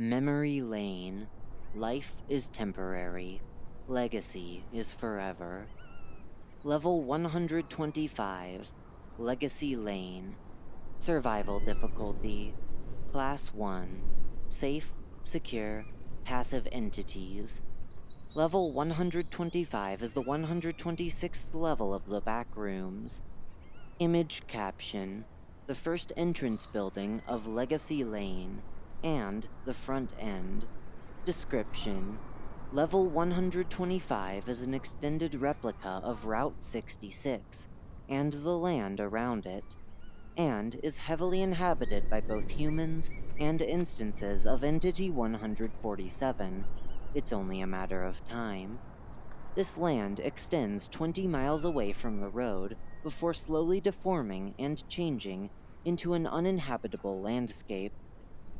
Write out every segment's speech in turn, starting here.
Memory Lane. Life is temporary. Legacy is forever. Level 125. Legacy Lane. Survival difficulty. Class 1. Safe, secure, passive entities. Level 125 is the 126th level of the Backrooms. Image caption. The first entrance building of Legacy Lane and the front end. Description. Level 125 is an extended replica of Route 66 and the land around it, and is heavily inhabited by both humans and instances of Entity 147. It's only a matter of time. This land extends 20 miles away from the road before slowly deforming and changing into an uninhabitable landscape.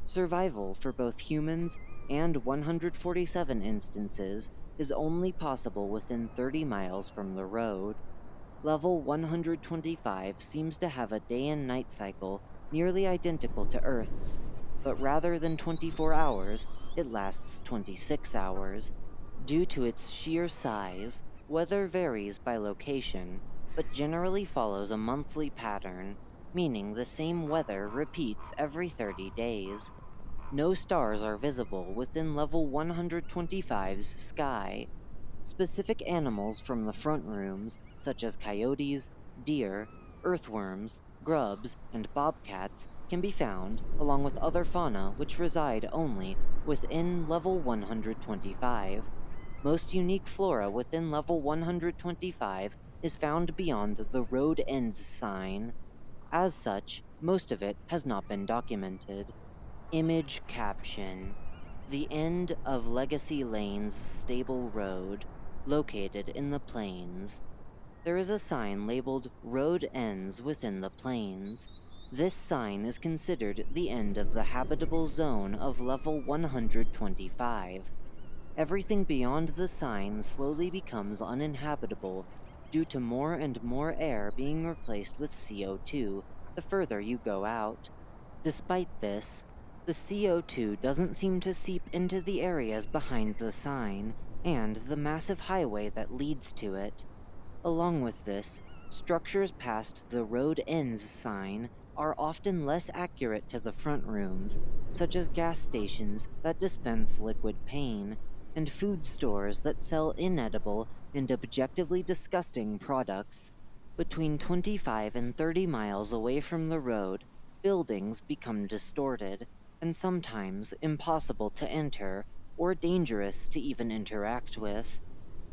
Survival for both humans and 147 instances is only possible within 30 miles from the road. Level 125 seems to have a day and night cycle nearly identical to Earth's, but rather than 24 hours, it lasts 26 hours. Due to its sheer size, weather varies by location, but generally follows a monthly pattern, meaning the same weather repeats every 30 days. No stars are visible within level 125's sky. Specific animals from the front rooms, such as coyotes, deer, earthworms, grubs, and bobcats, can be found, along with other fauna which reside only within level 125. Most unique flora within level 125 is found beyond the Road Ends sign. As such, most of it has not been documented. Image caption. The end of Legacy Lane's stable road, located in the plains. There is a sign labeled Road Ends within the plains. This sign is considered the end of the habitable zone of level 125. Everything beyond the sign slowly becomes uninhabitable due to more and more air being replaced with CO2 the further you go out. Despite this, the CO2 doesn't seem to seep into the areas behind the sign and the massive highway that leads to it. Along with this, structures past the Road Ends sign are often less accurate to the front rooms, such as gas stations that dispense liquid pain, and food stores that sell inedible and objectively disgusting products. Between 25 and 30 miles away from the road, buildings become distorted, and sometimes impossible to enter or dangerous to even interact with.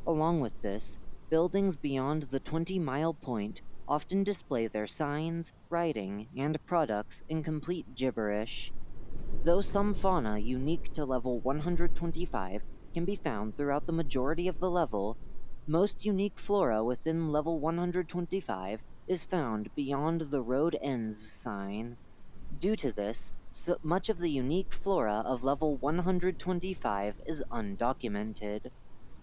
Along with this, buildings beyond the 20-mile point often display their signs, writing, and products in complete gibberish. Though some fauna unique to level 125 can be found throughout the majority of the level, most unique flora within level 125 is found beyond the Road Ends sign. Due to this, so much of the unique flora of level 125 is undocumented.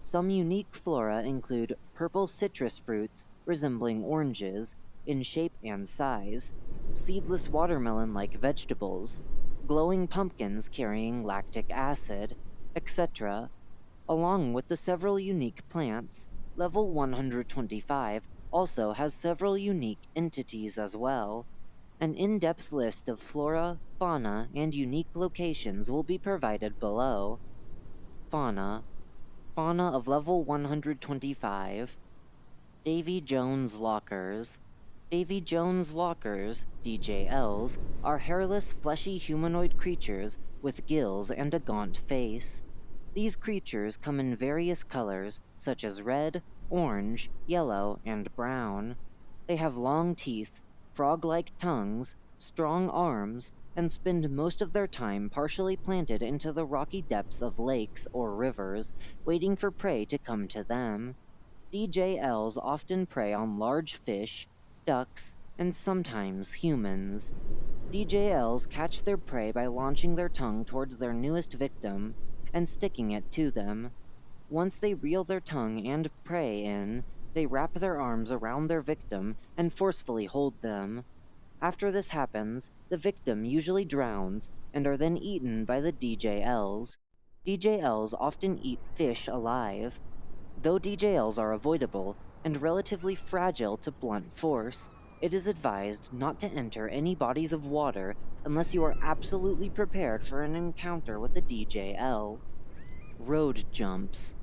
Some unique flora include purple citrus fruits resembling oranges in shape and size, seedless watermelon-like vegetables, glowing pumpkins carrying lactic acid, etc. Along with the several unique plants, level 125 also has several unique entities as well. An in-depth list of flora, fauna, and unique locations will be provided below. Fauna. Fauna of level 125. Davy Jones Lockers. Davy Jones Lockers, DJLs, are hairless, fleshy humanoid creatures with gills and a gaunt face. These creatures come in various colors, such as red, orange, yellow, and brown. They have long teeth, frog-like tongues, strong arms, and spend most of their time partially planted into the rocky depths of lakes or rivers, waiting for prey to come to them. DJLs often prey on large fish, ducks, and sometimes humans. DJLs catch their prey by launching their tongue towards their newest victim and sticking it to them. Once they reel their tongue and prey in, they wrap their arms around their victim and forcefully hold them. After this happens, the victim usually drowns and are then eaten by the DJLs. DJLs often eat fish alive. Though DJLs are avoidable and relatively fragile to blunt force, it is advised not to enter any bodies of water unless you are absolutely prepared for an encounter with a DJL. Road jumps.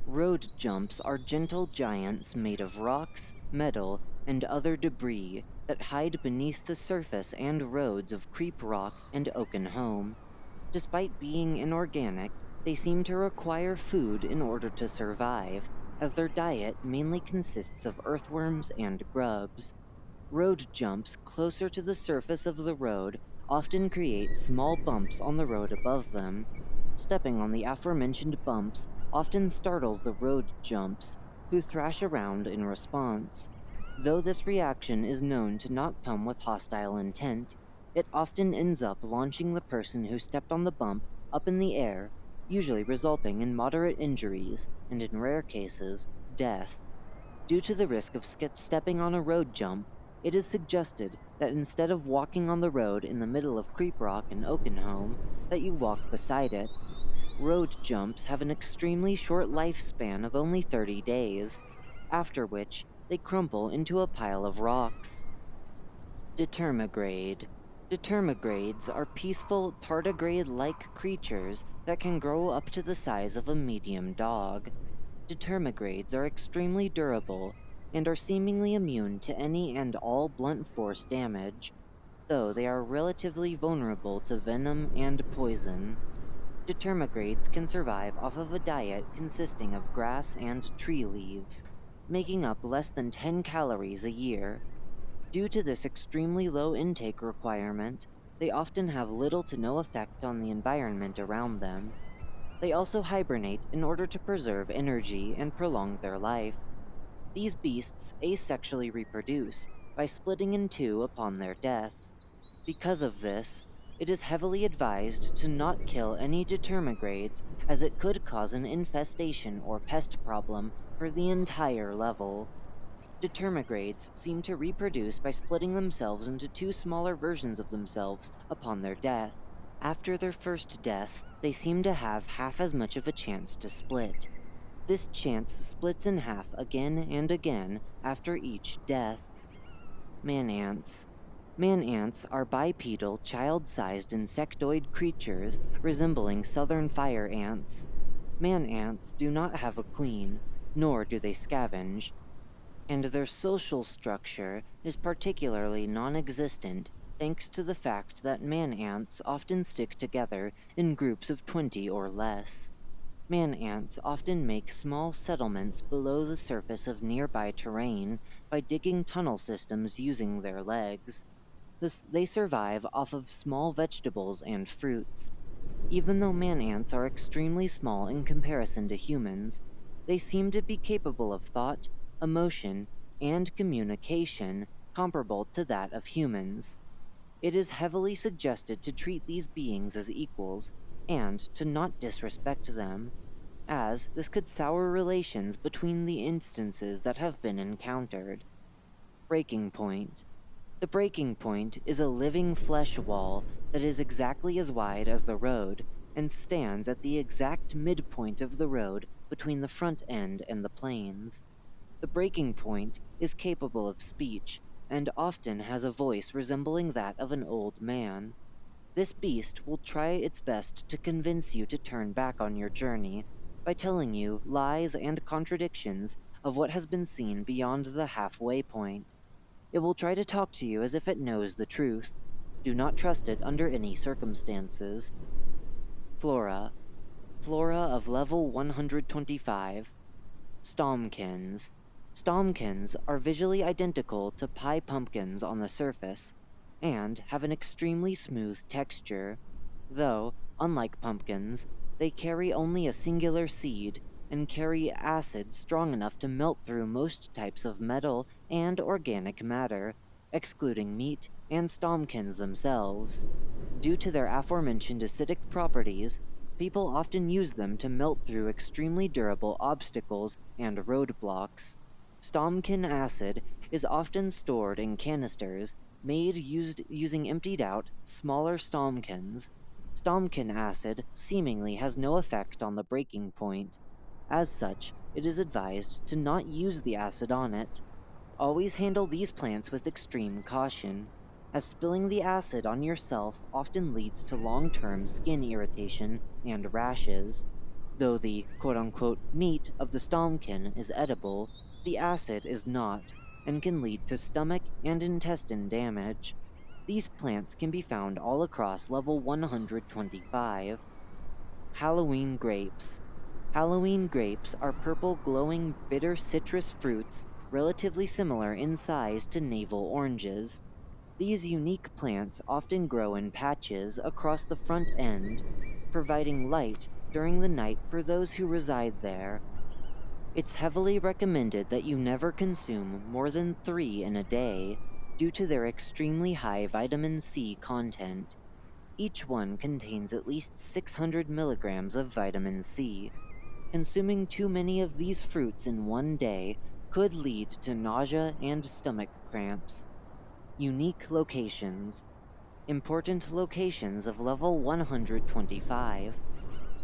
Road jumps are gentle giants made of rocks, metal, and other debris that hide beneath the surface and roads of Creep Rock and Oakenholme. Despite being inorganic, they seem to require food in order to survive, as their diet mainly consists of earthworms and grubs. Road jumps closer to the surface of the road often create small bumps on the road above them. Stepping on the aforementioned bumps often startles the road jumps, who thrash around in response. Though this reaction is known to not come with hostile intent, it often ends up launching the person who stepped on the bump up in the air, usually resulting in moderate injuries and, in rare cases, death. Due to the risk of stepping on a road jump, it is suggested that instead of walking on the road in the middle of Creep Rock and Oakenholme, that you walk beside it. Road jumps have an extremely short lifespan of only 30 days, after which they crumple into a pile of rocks. Determigrade. Determigrades are peaceful, tardigrade-like creatures that can grow up to the size of a medium dog. Determigrades are extremely durable and are seemingly immune to any and all blunt force damage, though they are relatively vulnerable to venom and poison. Determigrades can survive off of a diet consisting of grass and tree leaves, making up less than 10 calories a year. Due to this extremely low intake requirement, they often have little to no effect on the environment around them. They also hibernate in order to preserve energy and prolong their life. These beasts asexually reproduce by splitting in two upon their death. Because of this, it is heavily advised to not kill any determigrades, as it could cause an infestation or pest problem for the entire level. Determigrades seem to reproduce by splitting themselves into two smaller versions of themselves upon their death. After their first death, they seem to have half as much of a chance to split. This chance splits in half again and again after each death. Man-ants. Man-ants are bipedal, child-sized insectoid creatures resembling southern fire ants. Man-ants do not have a queen, nor do they scavenge, and their social structure is particularly non-existent thanks to the fact that man-ants often stick together in groups of 20 or less. Man-ants often make small settlements below the surface of nearby terrain by digging tunnel systems using their legs. They survive off of small vegetables and fruits. Even though man-ants are extremely small in comparison to humans, they seem to be capable of thought, emotion, and communication comparable to that of humans. It is heavily suggested to treat these beings as equals and to not disrespect them, as this could sour relations between the instances that have been encountered. Breaking point. The breaking point is a living flesh wall that is exactly as wide as the road and stands at the exact midpoint of the road between the front end and the plains. The breaking point is capable of speech and often has a voice resembling that of an old man. This beast will try its best to convince you to turn back on your journey by telling you lies and contradictions of what has been seen beyond the halfway point. It will try to talk to you as if it knows the truth. Do not trust it under any circumstances. Flora. Flora of level 125. Stomkins. Stomkins are visually identical to pie pumpkins on the surface, and have an extremely smooth texture, though, unlike pumpkins, they carry only a singular seed and carry acid strong enough to melt through most types of metal and organic matter, excluding meat and stomkins themselves. Due to their aforementioned acidic properties, people often use them to melt through extremely durable obstacles and roadblocks. Stomkin acid is often stored in canisters made using emptied out, smaller stomkins. Stomkin acid seemingly has no effect on the breaking point. As such, it is advised to not use the acid on it. Always handle these plants with extreme caution, as spilling the acid on yourself often leads to long-term skin irritation and rashes. Though the quote-unquote meat of the stomkin is edible, the acid is not, and can lead to stomach and intestine damage. These plants can be found all across level 125. Halloween grapes. Halloween grapes are purple glowing bitter citrus fruits relatively similar in size to navel oranges. These unique plants often grow in patches across the front end, providing light during the night for those who reside there. It's heavily recommended that you never consume more than 3 in a day due to their extremely high vitamin C content. Each one contains at least 600 milligrams of vitamin C. Consuming too many of these fruits in one day could lead to nausea and stomach cramps. Unique locations. Important locations of level 125.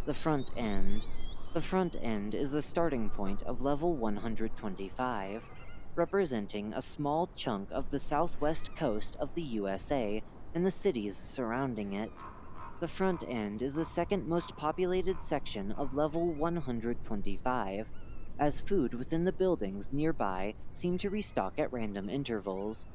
The front end. The front end is the starting point of level 125, representing a small chunk of the southwest coast of the USA and the cities surrounding it. The front end is the second most populated section of level 125, as food within the buildings nearby seem to restock at random intervals.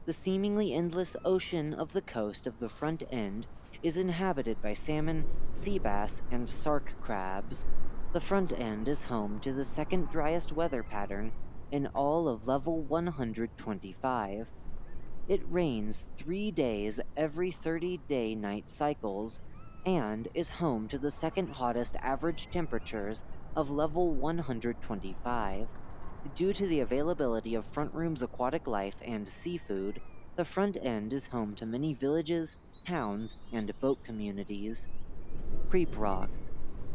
The seemingly endless ocean of the coast of the front end is inhabited by salmon, sea bass, and sark crabs. The front end is home to the second driest weather pattern in all of level 125. It rains 3 days every 30-day night cycles, and is home to the second hottest average temperatures of level 125. Due to the availability of front room's aquatic life and seafood, the front end is home to many villages, towns, and boat communities. Creep Rock.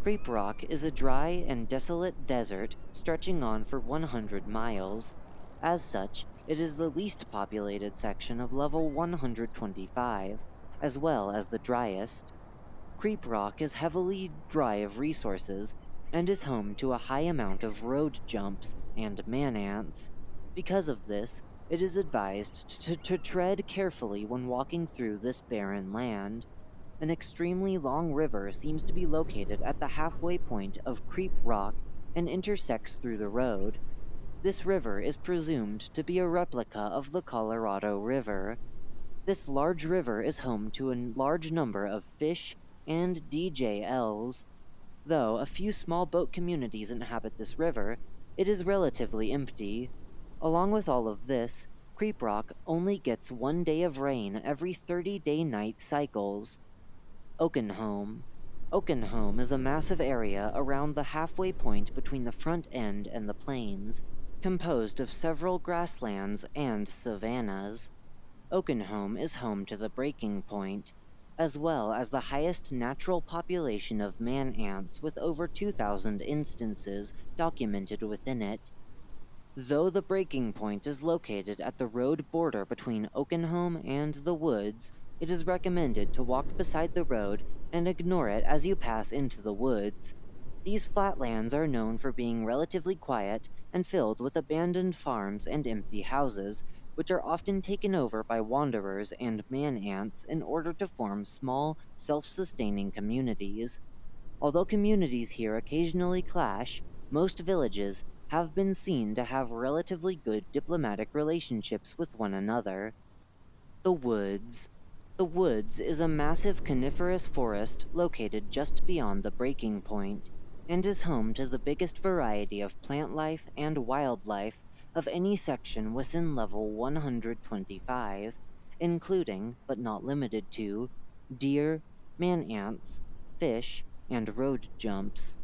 Creep Rock is a dry and desolate desert stretching on for 100 miles. As such, it is the least populated section of level 125, as well as the driest. Creep Rock is heavily dry of resources and is home to a high amount of road jumps and man-ants. Because of this, it is advised to tread carefully when walking through this barren land. An extremely long river seems to be located at the halfway point of Creep Rock and intersects through the road. This river is presumed to be a replica of the Colorado River. This large river is home to a large number of fish and DJLs. Though a few small boat communities inhabit this river, it is relatively empty. Along with all of this, Creep Rock only gets 1 day of rain every 30-day night cycles. Oakenholme. Oakenholme is a massive area around the halfway point between the front end and the plains, composed of several grasslands and savannas. Oakenholme is home to the breaking point, as well as the highest natural population of man-ants with over 2,000 instances documented within it. Though the breaking point is located at the road border between Oakenholme and the woods, it is recommended to walk beside the road and ignore it as you pass into the woods. These flatlands are known for being relatively quiet and filled with abandoned farms and empty houses, which are often taken over by wanderers and man-ants in order to form small, self-sustaining communities. Although communities here occasionally clash, most villages have been seen to have relatively good diplomatic relationships with one another. The Woods. The Woods is a massive coniferous forest located just beyond the breaking point, and is home to the biggest variety of plant life and wildlife of any section within level 125, including, but not limited to, deer, man-ants, fish, and road jumps.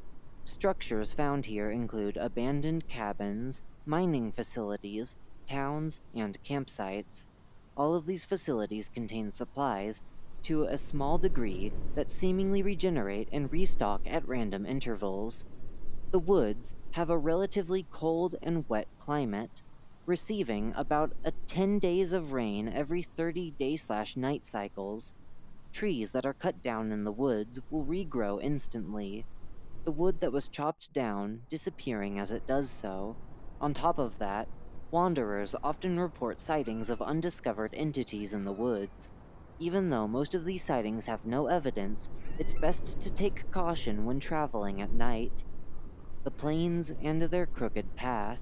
Structures found here include abandoned cabins, mining facilities, towns, and campsites. All of these facilities contain supplies, to a small degree, that seemingly regenerate and restock at random intervals. The woods have a relatively cold and wet climate. receiving about 10 days of rain every 30-day/night cycles. Trees that are cut down in the woods will regrow instantly, the wood that was chopped down disappearing as it does so. On top of that, wanderers often report sightings of undiscovered entities in the woods. Even though most of these sightings have no evidence, it's best to take caution when traveling at night. The plains and their crooked path.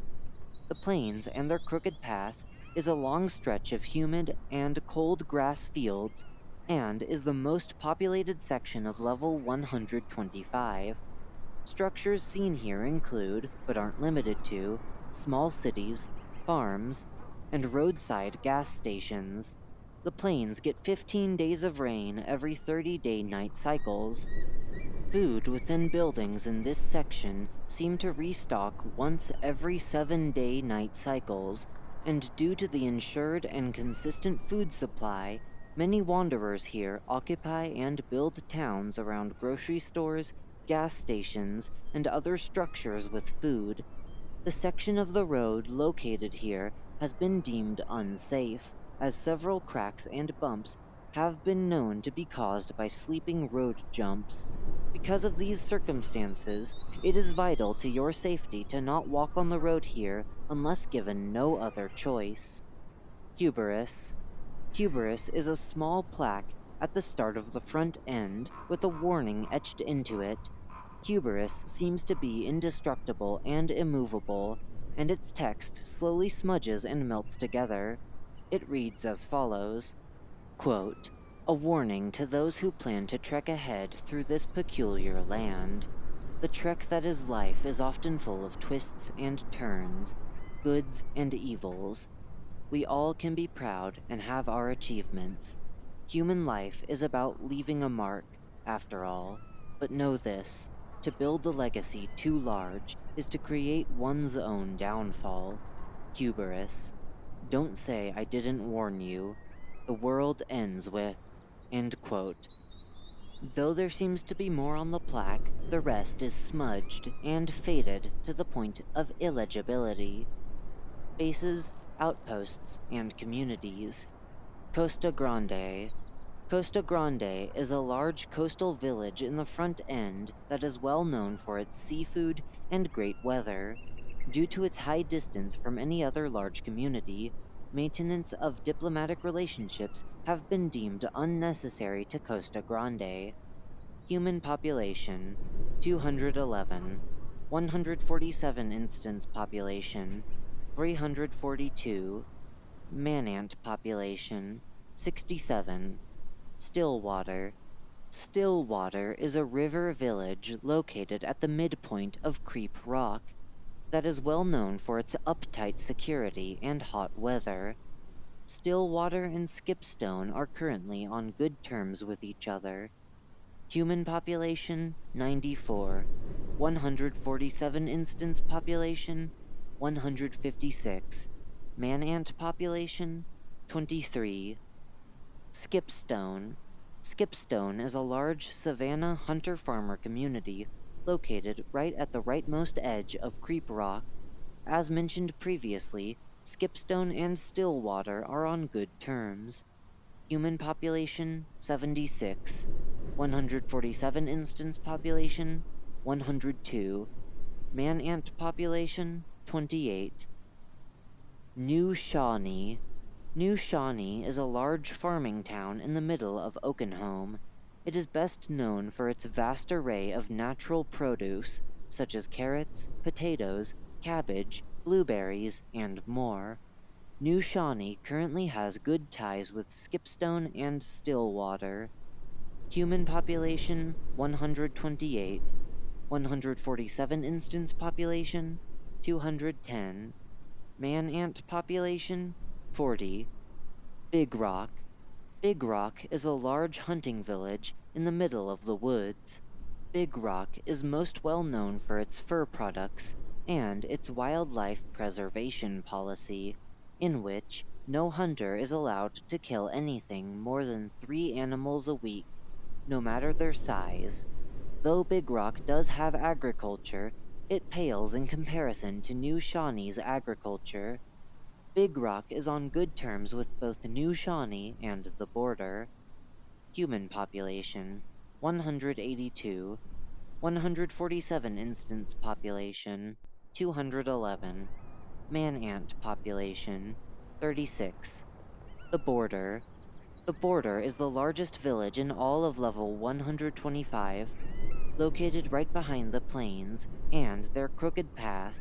The plains and their crooked path is a long stretch of humid and cold grass fields and is the most populated section of level 125. Structures seen here include, but aren't limited to, small cities, farms, and roadside gas stations. The plains get 15 days of rain every 30-day night cycles. Food within buildings in this section seem to restock once every 7-day night cycles, and due to the ensured and consistent food supply, many wanderers here occupy and build towns around grocery stores, gas stations, and other structures with food. The section of the road located here has been deemed unsafe, as several cracks and bumps have been known to be caused by sleeping road jumps. Because of these circumstances, it is vital to your safety to not walk on the road here unless given no other choice. Cuberis. Cuberis is a small plaque at the start of the front end with a warning etched into it. Cuberis seems to be indestructible and immovable, and its text slowly smudges and melts together. It reads as follows, quote, "A warning to those who plan to trek ahead through this peculiar land. The trek that is life is often full of twists and turns, goods and evils. We all can be proud and have our achievements. Human life is about leaving a mark, after all. But know this, to build a legacy too large is to create one's own downfall. Cuberis. Don't say I didn't warn you. The world ends with," end quote. Though there seems to be more on the plaque, the rest is smudged and faded to the point of illegibility. Bases, outposts, and communities. Costa Grande. Costa Grande is a large coastal village in the front end that is well known for its seafood and great weather. Due to its high distance from any other large community, maintenance of diplomatic relationships have been deemed unnecessary to Costa Grande. Human population, 211. 147 instance population, 342. Man-ant population, 67. Stillwater. Stillwater is a river village located at the midpoint of Creep Rock that is well known for its uptight security and hot weather. Stillwater and Skipstone are currently on good terms with each other. Human population, 94. 147 instance population, 156. Man-ant population, 23. Skipstone. Skipstone is a large savanna hunter-farmer community located right at the rightmost edge of Creep Rock. As mentioned previously, Skipstone and Stillwater are on good terms. Human population, 76. 147 instance population, 102. Man-ant population, 28. New Shawnee. New Shawnee is a large farming town in the middle of Oakenholme. It is best known for its vast array of natural produce, such as carrots, potatoes, cabbage, blueberries, and more. New Shawnee currently has good ties with Skipstone and Stillwater. Human population, 128. 147 instance population, 210. Man-ant population, 40. Big Rock. Big Rock is a large hunting village in the middle of the woods. Big Rock is most well known for its fur products and its wildlife preservation policy, in which no hunter is allowed to kill anything more than 3 animals a week, no matter their size. Though Big Rock does have agriculture, it pales in comparison to New Shawnee's agriculture. Big Rock is on good terms with both New Shawnee and the border. Human population 182, 147 instance population 211, man-ant population 36. The border. The border is the largest village in all of level 125, located right behind the plains and their crooked path.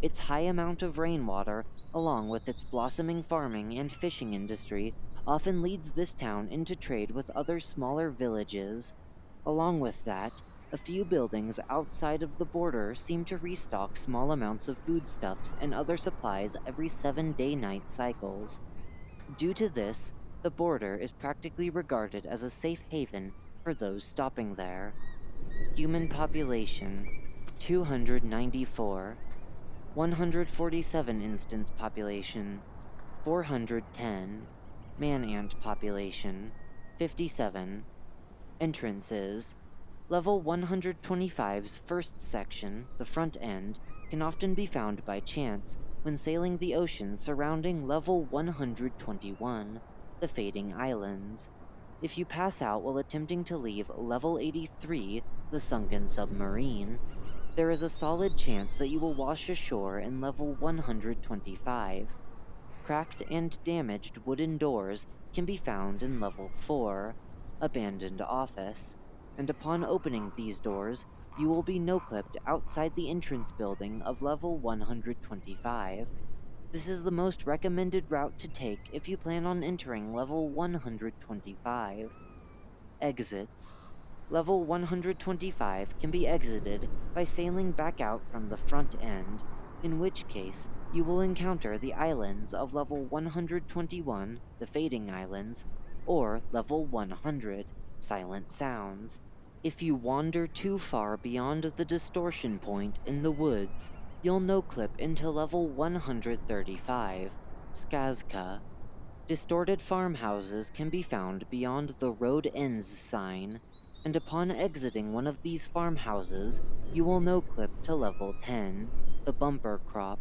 Its high amount of rainwater, along with its blossoming farming and fishing industry, often leads this town into trade with other smaller villages. Along with that, a few buildings outside of the border seem to restock small amounts of foodstuffs and other supplies every 7 day-night cycles. Due to this, the border is practically regarded as a safe haven for those stopping there. Human population 294, 147 instance population 410, man-ant population 57. Entrances. Level 125's first section, the front end, can often be found by chance when sailing the ocean surrounding level 121, the Fading Islands. If you pass out while attempting to leave level 83, the Sunken Submarine, there is a solid chance that you will wash ashore in level 125. Cracked and damaged wooden doors can be found in level 4, Abandoned Office, and upon opening these doors, you will be no-clipped outside the entrance building of level 125. This is the most recommended route to take if you plan on entering level 125. Exits. Level 125 can be exited by sailing back out from the front end, in which case you will encounter the islands of level 121, the Fading Islands, or level 100, Silent Sounds. If you wander too far beyond the distortion point in the woods, you'll no-clip into level 135, Skazka. Distorted farmhouses can be found beyond the Road Ends sign, and upon exiting one of these farmhouses, you will no-clip to level 10, the Bumper Crop.